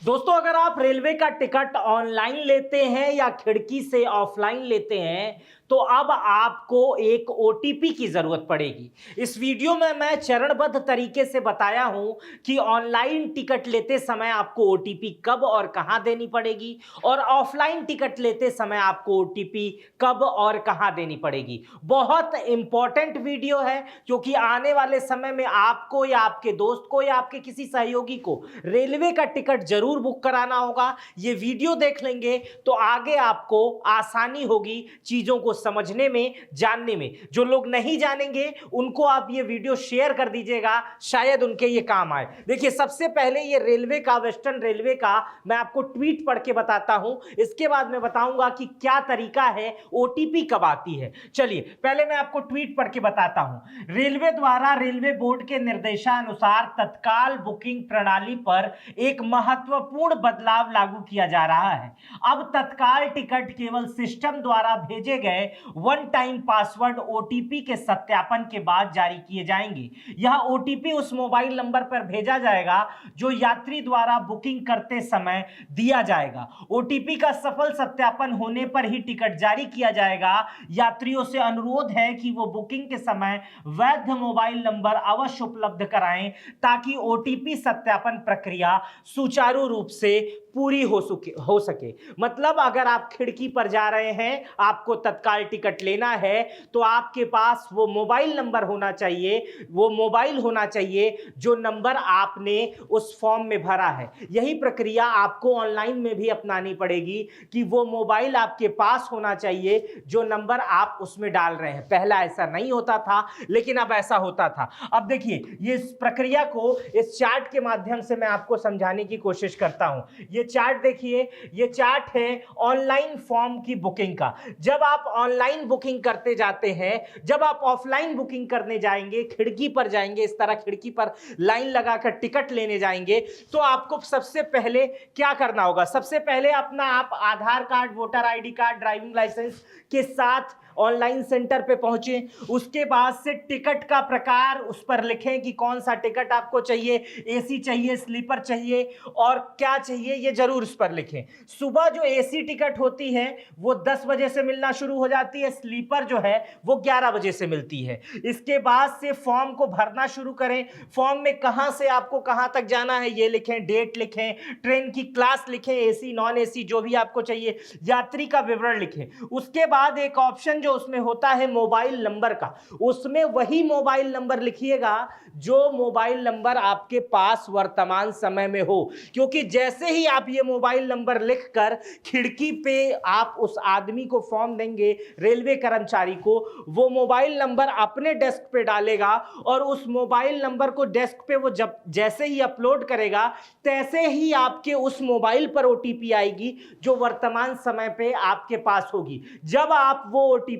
दोस्तों, अगर आप रेलवे का टिकट ऑनलाइन लेते हैं या खिड़की से ऑफलाइन लेते हैं तो अब आपको एक ओटीपी की जरूरत पड़ेगी। इस वीडियो में मैं चरणबद्ध तरीके से बताया हूं कि ऑनलाइन टिकट लेते समय आपको ओटीपी कब और कहां देनी पड़ेगी और ऑफलाइन टिकट लेते समय आपको ओटीपी कब और कहां देनी पड़ेगी। बहुत इंपॉर्टेंट वीडियो है क्योंकि आने वाले समय में आपको या आपके दोस्त को या आपके किसी सहयोगी को रेलवे का टिकट जरूर बुक कराना होगा। ये वीडियो देख लेंगे तो आगे आपको आसानी होगी चीजों को समझने में, जानने में। जो लोग नहीं जानेंगे उनको आप ये वीडियो शेयर कर दीजिएगा, शायद उनके ये काम आए। देखिए, सबसे पहले ये रेलवे का, वेस्टर्न रेलवे का मैं आपको ट्वीट पढ़ के बताता हूं, इसके बाद मैं बताऊंगा कि क्या तरीका है, ओटीपी कब आती है। चलिए पहले मैं आपको ट्वीट पढ़ के बताता हूं। रेलवे द्वारा रेलवे बोर्ड के निर्देशानुसार तत्काल बुकिंग प्रणाली पर एक महत्वपूर्ण बदलाव लागू किया जा रहा है। अब तत्काल टिकट केवल सिस्टम द्वारा भेजे गए वन टाइम पासवर्ड ओटीपी के सत्यापन के बाद जारी किए जाएंगे। यह ओटीपी उस मोबाइल नंबर पर भेजा जाएगा जो यात्री द्वारा बुकिंग करते समय दिया जाएगा। ओटीपी का सफल सत्यापन होने पर ही टिकट जारी किया जाएगा। यात्रियों से अनुरोध है कि वो बुकिंग के समय वैध मोबाइल नंबर अवश्य उपलब्ध कराएं ताकि ओटीपी सत्यापन प्रक्रिया सुचारू रूप से पूरी हो सके। मतलब अगर आप खिड़की पर जा रहे हैं, आपको तत्काल टिकट लेना है तो आपके पास वो मोबाइल नंबर होना चाहिए, वो मोबाइल होना चाहिए जो नंबर आपने उस फॉर्म में भरा है। यही प्रक्रिया आपको ऑनलाइन में भी अपनानी पड़ेगी कि वो मोबाइल आपके पास होना चाहिए जो नंबर आप उसमें डाल रहे हैं। पहला ऐसा नहीं होता था, लेकिन अब ऐसा होता था। अब देखिए, ये इस प्रक्रिया को इस चार्ट के माध्यम से मैं आपको समझाने की कोशिश करता हूं। ये चार्ट देखिए, ये चार्ट है ऑनलाइन फॉर्म की बुकिंग का। जब आप ऑनलाइन बुकिंग करते जाते हैं, जब आप ऑफलाइन बुकिंग करने जाएंगे, खिड़की पर जाएंगे, इस तरह खिड़की पर लाइन लगाकर टिकट लेने जाएंगे, तो आपको सबसे पहले क्या करना होगा? सबसे पहले अपना आप Aadhaar card, voter ID card, driving licence के साथ ऑनलाइन सेंटर पे पहुंचे। उसके बाद से टिकट का प्रकार उस पर लिखें कि कौन सा टिकट आपको चाहिए, एसी चाहिए, स्लीपर चाहिए और क्या चाहिए, ये जरूर उस पर लिखें। सुबह जो एसी टिकट होती है वो 10 बजे से मिलना शुरू हो जाती है, स्लीपर जो है वो 11 बजे से मिलती है। इसके बाद से फॉर्म को भरना शुरू करें। फॉर्म में कहां से आपको कहां तक जाना है ये लिखें, डेट लिखें, ट्रेन की क्लास लिखें, एसी नॉन एसी जो भी आपको चाहिए, यात्री का विवरण लिखें। उसके बाद एक ऑप्शन जो उसमें होता है मोबाइल नंबर का, उसमें वही मोबाइल नंबर लिखिएगा जो मोबाइल नंबर आपके पास वर्तमान समय में हो। क्योंकि जैसे ही आप ये मोबाइल नंबर लिखकर खिड़की पे आप उस आदमी को फॉर्म देंगे, रेलवे कर्मचारी को, वो मोबाइल नंबर अपने डेस्क पे डालेगा और उस मोबाइल नंबर को डेस्क पे वो जब जैसे ही अपलोड करेगा, तैसे ही आपके उस मोबाइल पर ओटीपी आएगी जो वर्तमान समय पे आपके पास होगी। जब आप वो ओटीपी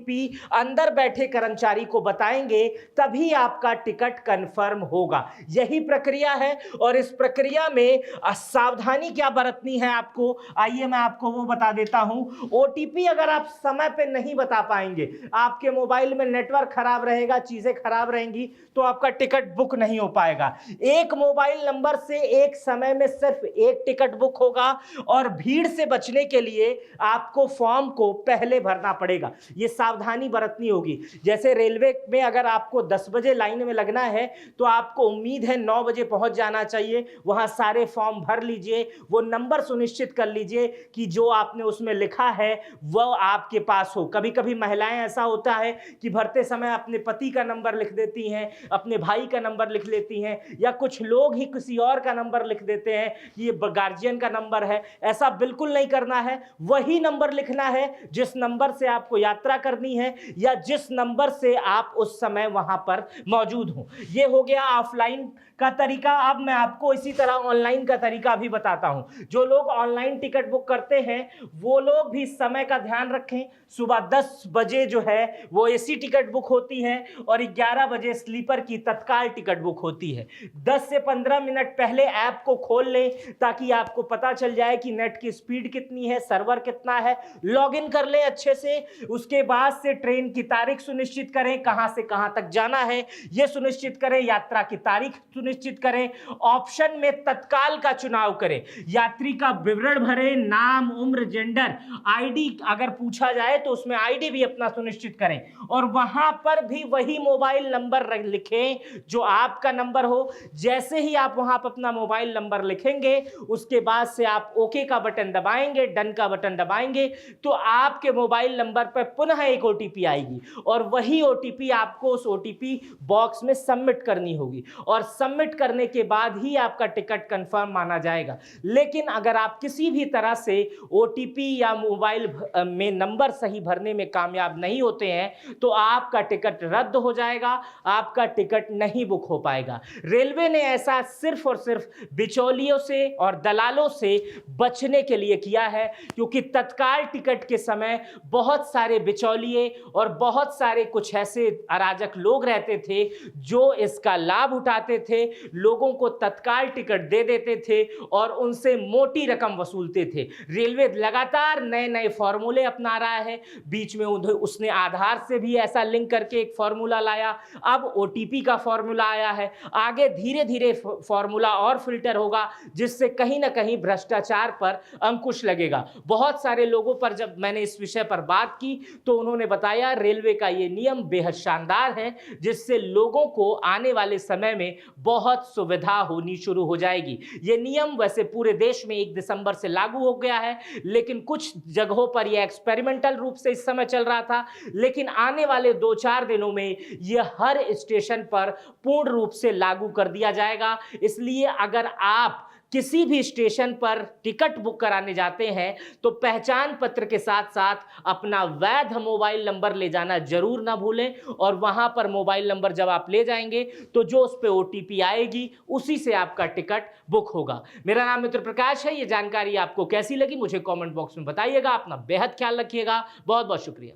अंदर बैठे कर्मचारी को बताएंगे तभी आपका टिकट कंफर्म होगा। यही प्रक्रिया है और इस प्रक्रिया में सावधानी क्या बरतनी है आपको, आइए मैं आपको वो बता देता हूं। ओटीपी अगर आप समय पे नहीं बता पाएंगे, आपके मोबाइल में नेटवर्क खराब रहेगा, चीजें खराब रहेंगी, तो आपका टिकट बुक नहीं हो पाएगा। एक मोबाइल नंबर से एक समय में सिर्फ एक टिकट बुक होगा और भीड़ से बचने के लिए आपको फॉर्म को पहले भरना पड़ेगा। ये सावधानी बरतनी होगी। जैसे रेलवे में अगर आपको 10 बजे लाइन में लगना है तो आपको उम्मीद है 9 बजे पहुंच जाना चाहिए। वहां सारे फॉर्म भर लीजिए, वो नंबर सुनिश्चित कर लीजिए कि जो आपने उसमें लिखा है वह आपके पास हो। कभी कभी महिलाएं ऐसा होता है कि भरते समय अपने पति का नंबर लिख देती हैं, अपने भाई का नंबर लिख लेती हैं, या कुछ लोग ही किसी और का नंबर लिख देते हैं कि ये गार्जियन का नंबर है। ऐसा बिल्कुल नहीं करना है। वही नंबर लिखना है जिस नंबर से आपको यात्रा करनी है या जिस नंबर से आप उस समय वहां पर मौजूद हो। ये हो गया ऑफलाइन का तरीका। अब मैं आपको इसी तरह ऑनलाइन का तरीका भी बताता हूं। जो लोग ऑनलाइन टिकट बुक करते हैं वो लोग भी समय का ध्यान रखें। सुबह 10 बजे जो है वो एसी टिकट बुक होती है और 11 बजे स्लीपर की तत्काल टिकट बुक होती है। 10 से 15 मिनट पहले ऐप को खोल लें ताकि आपको पता चल जाए कि नेट की स्पीड कितनी है, सर्वर कितना है। लॉगिन कर लें अच्छे से। उसके बाद आज से ट्रेन की तारीख सुनिश्चित करें, कहां से कहां तक जाना है यह सुनिश्चित करें, यात्रा की तारीख सुनिश्चित करें, ऑप्शन में तत्काल का चुनाव करें, यात्री का विवरण भरें, नाम, उम्र, जेंडर, आईडी अगर पूछा जाए तो उसमें आईडी भी अपना सुनिश्चित करें और वहां पर भी वही मोबाइल नंबर लिखें जो आपका नंबर हो। जैसे ही आप वहां पर अपना मोबाइल नंबर लिखेंगे उसके बाद से आप ओके का बटन दबाएंगे, डन का बटन दबाएंगे तो आपके मोबाइल नंबर पर पुनः एक ओटीपी आएगी और वही ओटीपी आपको उस ओटीपी बॉक्स में सबमिट करनी होगी और सबमिट करने के बाद ही आपका टिकट कंफर्म माना जाएगा। लेकिन अगर आप किसी भी तरह से ओटीपी या मोबाइल में नंबर सही भरने में कामयाब नहीं होते हैं तो आपका टिकट रद्द हो जाएगा, आपका टिकट नहीं बुक हो पाएगा। रेलवे ने ऐसा सिर्फ और सिर्फ बिचौलियों से और दलालों से बचने के लिए किया है क्योंकि तत्काल टिकट के समय बहुत सारे बिचौलिए और बहुत सारे कुछ ऐसे अराजक लोग रहते थे जो इसका लाभ उठाते थे, लोगों को तत्काल टिकट दे देते थे और उनसे मोटी रकम वसूलते थे। रेलवे लगातार नए नए फॉर्मूले अपना रहा है, बीच में उसने आधार से भी ऐसा लिंक करके एक फॉर्मूला लाया, अब ओटीपी का फॉर्मूला आया है, आगे धीरे धीरे फॉर्मूला और फिल्टर होगा जिससे कहीं ना कहीं भ्रष्टाचार पर अंकुश लगेगा। बहुत सारे लोगों पर जब मैंने इस विषय पर बात की तो उन्होंने बताया रेलवे का ये नियम बेहद शानदार है जिससे लोगों को आने वाले समय में बहुत सुविधा होनी शुरू हो जाएगी। ये नियम वैसे पूरे देश में 1 दिसंबर से लागू हो गया है लेकिन कुछ जगहों पर यह एक्सपेरिमेंटल रूप से इस समय चल रहा था, लेकिन आने वाले 2-4 दिनों में यह हर स्टेशन पर पूर्ण रूप से लागू कर दिया जाएगा। इसलिए अगर आप किसी भी स्टेशन पर टिकट बुक कराने जाते हैं तो पहचान पत्र के साथ साथ अपना वैध मोबाइल नंबर ले जाना जरूर ना भूलें और वहां पर मोबाइल नंबर जब आप ले जाएंगे तो जो उस पे ओटीपी आएगी उसी से आपका टिकट बुक होगा। मेरा नाम मित्र प्रकाश है। ये जानकारी आपको कैसी लगी मुझे कमेंट बॉक्स में बताइएगा। अपना बेहद ख्याल रखिएगा। बहुत बहुत शुक्रिया।